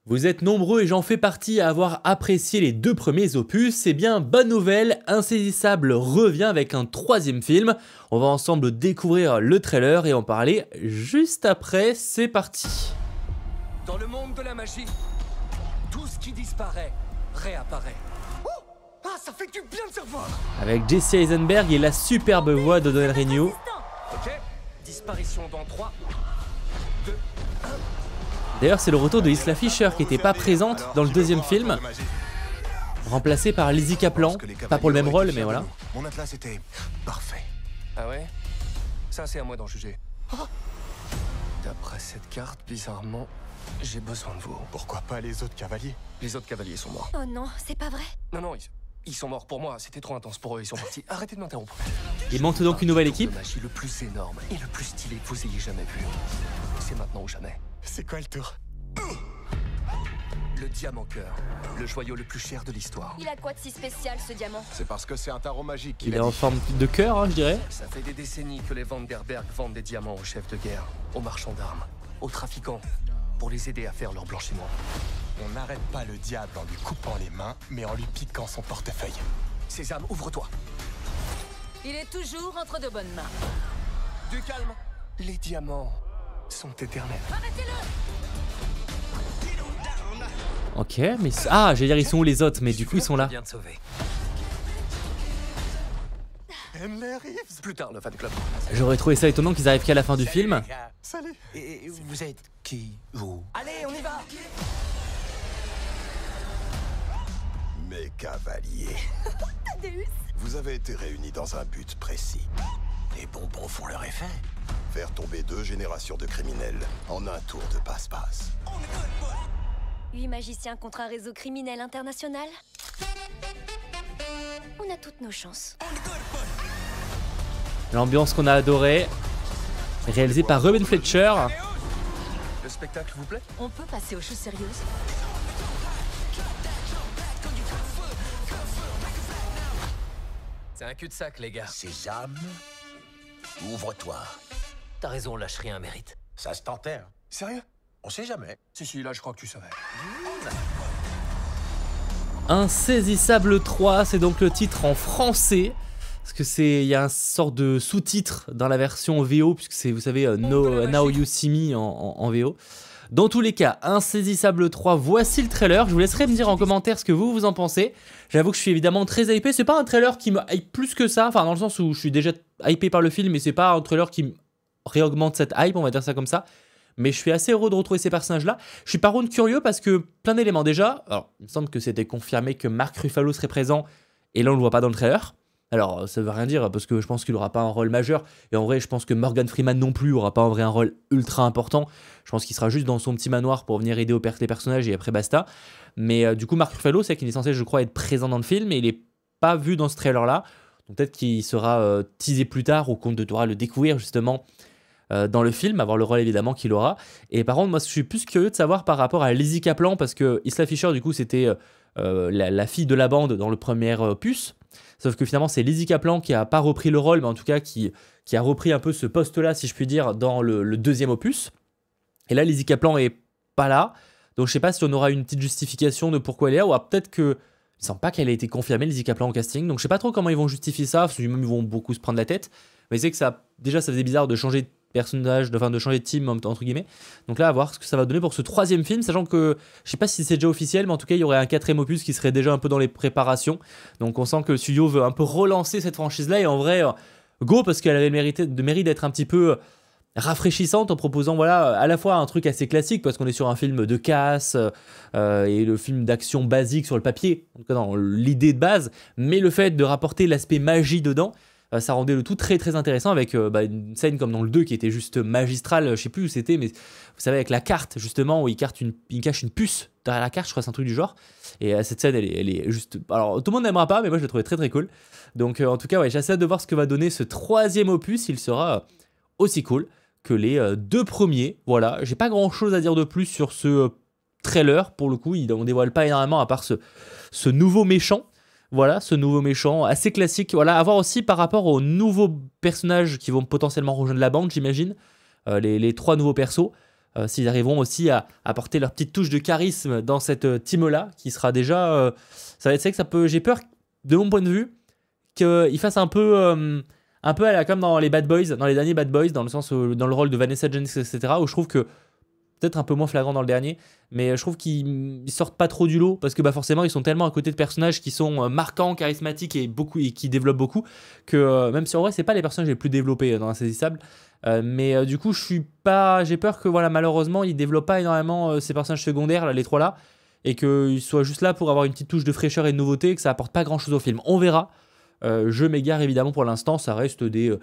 Vous êtes nombreux et j'en fais partie à avoir apprécié les 2 premiers opus, et bien bonne nouvelle, Insaisissable revient avec un 3e film. On va ensemble découvrir le trailer et en parler juste après, c'est parti. Dans le monde de la magie, tout ce qui disparaît réapparaît. Oh, ah, ça fait du bien de se revoir. Avec Jesse Eisenberg et la superbe voix de Donald Renew. Ok, disparition dans 3, 2, 1... D'ailleurs, c'est le retour de Isla Fisher qui n'était pas présente dans le 2e film, remplacée par Lizzie Kaplan, pas pour le même rôle, mais voilà. Mon atlas était parfait. Ah ouais? Ça, c'est à moi d'en juger. D'après cette carte, bizarrement, j'ai besoin de vous. Pourquoi pas les autres cavaliers? Les autres cavaliers sont morts. Oh non, c'est pas vrai. Non, ils sont morts pour moi. C'était trop intense pour eux. Ils sont partis. Arrêtez de m'interrompre. Il manque donc une nouvelle équipe. Le magie le plus énorme et le plus stylé que vous ayez jamais vu. C'est maintenant ou jamais. C'est quoi le tour? Le diamant cœur, le joyau le plus cher de l'histoire. Il a quoi de si spécial ce diamant? C'est parce que c'est un tarot magique Il qu'il est a en dit. forme de cœur, hein, je dirais. Ça fait des décennies que les Vanderberg vendent des diamants aux chefs de guerre, aux marchands d'armes, aux trafiquants, pour les aider à faire leur blanchiment. On n'arrête pas le diable en lui coupant les mains, mais en lui piquant son portefeuille. Sésame, ouvre-toi. Il est toujours entre de bonnes mains. Du calme. Les diamants sont éternels. Ok, mais... Ah, j'allais dire ils sont où les autres, mais du coup ils sont là. Bien de sauver. Henley Reeves. Plus tard, le fan club. J'aurais trouvé ça étonnant qu'ils arrivent qu'à la fin du film. Salut. Et vous êtes qui, vous? Allez, on y va. Mes cavaliers. Vous avez été réunis dans un but précis. Les bonbons font leur effet. Faire tomber 2 générations de criminels en un tour de passe-passe. 8 magiciens contre un réseau criminel international. On a toutes nos chances. L'ambiance qu'on a adorée. Réalisée par Ruben Fletcher. Le spectacle vous plaît? On peut passer aux choses sérieuses. C'est un cul-de-sac, les gars. Sésame, ouvre-toi. T'as raison, lâche rien mérite. Ça se tentait, hein. Sérieux? On sait jamais. Si, là, je crois que tu savais. Insaisissable 3, c'est donc le titre en français. Parce que il y a un sort de sous-titre dans la version VO, puisque c'est, vous savez, Now You See Me en VO. Dans tous les cas, Insaisissable 3, voici le trailer. Je vous laisserai me dire en commentaire ce que vous en pensez. J'avoue que je suis évidemment très hypé. C'est pas un trailer qui me hype plus que ça, enfin dans le sens où je suis déjà hypé par le film, mais c'est pas un trailer qui me réaugmente cette hype, on va dire ça comme ça. Mais je suis assez heureux de retrouver ces personnages-là. Je suis par contre curieux parce que plein d'éléments déjà. Alors, il me semble que c'était confirmé que Mark Ruffalo serait présent, et là on le voit pas dans le trailer. Alors, ça veut rien dire parce que je pense qu'il aura pas un rôle majeur. Et en vrai, je pense que Morgan Freeman non plus aura pas en vrai un rôle ultra important. Je pense qu'il sera juste dans son petit manoir pour venir aider les personnages et après basta. Mais du coup, Mark Ruffalo, c'est qu'il est censé, je crois, être présent dans le film et il est pas vu dans ce trailer-là. Donc peut-être qu'il sera teasé plus tard ou qu'on devra le découvrir justement dans le film, avoir le rôle évidemment qu'il aura. Et par contre, moi, je suis plus curieux de savoir par rapport à Lizzie Kaplan parce que Isla Fisher, du coup, c'était la fille de la bande dans le premier opus. Sauf que finalement, c'est Lizzie Kaplan qui a pas repris le rôle, mais en tout cas qui a repris un peu ce poste-là, si je puis dire, dans le 2e opus. Et là, Lizzie Kaplan est pas là. Donc je sais pas si on aura une petite justification de pourquoi elle est là, ou peut-être que... Il ne semble pas qu'elle ait été confirmée, Lizzie Kaplan, au casting. Donc je sais pas trop comment ils vont justifier ça, parce que même ils vont beaucoup se prendre la tête. Mais c'est que ça faisait bizarre de changer de personnage, de changer de team, entre guillemets. Donc là, à voir ce que ça va donner pour ce 3e film, sachant que, je sais pas si c'est déjà officiel, mais en tout cas, il y aurait un 4e opus qui serait déjà un peu dans les préparations. Donc on sent que le studio veut un peu relancer cette franchise-là, et en vrai, go, parce qu'elle avait mérite d'être un petit peu rafraîchissante en proposant, voilà, à la fois un truc assez classique, parce qu'on est sur un film de casse, et le film d'action basique sur le papier, en tout cas dans l'idée de base, mais le fait de rapporter l'aspect magie dedans, ça rendait le tout très très intéressant avec une scène comme dans le 2 qui était juste magistrale, je sais plus où c'était, mais vous savez avec la carte justement où il cache une puce derrière la carte, je crois que c'est un truc du genre, et cette scène elle est juste, alors tout le monde n'aimera pas, mais moi je l'ai trouvé très très cool. Donc en tout cas ouais, j'ai assez hâte de voir ce que va donner ce 3e opus, il sera aussi cool que les 2 premiers. Voilà, j'ai pas grand chose à dire de plus sur ce trailer, pour le coup on dévoile pas énormément à part ce nouveau méchant. Voilà, ce nouveau méchant assez classique. Voilà, à voir aussi par rapport aux nouveaux personnages qui vont potentiellement rejoindre la bande, j'imagine. Les 3 nouveaux persos. s'ils arriveront aussi à apporter leur petite touche de charisme dans cette team-là, qui sera déjà... ça va être, c'est que ça peut... J'ai peur, de mon point de vue, qu'ils fassent un peu comme dans les Bad Boys, dans les derniers Bad Boys, dans le sens où, dans le rôle de Vanessa Jennings, etc., où je trouve que, peut-être un peu moins flagrant dans le dernier, mais je trouve qu'ils sortent pas trop du lot, parce que forcément, ils sont tellement à côté de personnages qui sont marquants, charismatiques et qui développent beaucoup, que même si en vrai, c'est pas les personnages les plus développés dans Insaisissable, mais du coup, j'ai peur que malheureusement, ils développent pas énormément ces personnages secondaires, là, les trois là, et qu'ils soient juste là pour avoir une petite touche de fraîcheur et de nouveauté, et que ça apporte pas grand chose au film. On verra. Je m'égare évidemment pour l'instant, ça reste des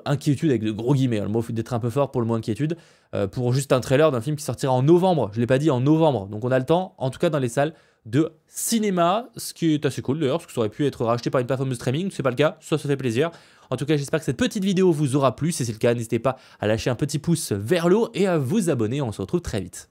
inquiétudes avec de gros guillemets, le mot d'être un peu fort pour le mot inquiétude, pour juste un trailer d'un film qui sortira en novembre, je l'ai pas dit, en novembre, donc on a le temps, en tout cas dans les salles de cinéma, ce qui est assez cool d'ailleurs, parce que ça aurait pu être racheté par une plateforme de streaming, c'est pas le cas, ça fait plaisir. En tout cas, j'espère que cette petite vidéo vous aura plu, si c'est le cas, n'hésitez pas à lâcher un petit pouce vers le haut et à vous abonner, on se retrouve très vite.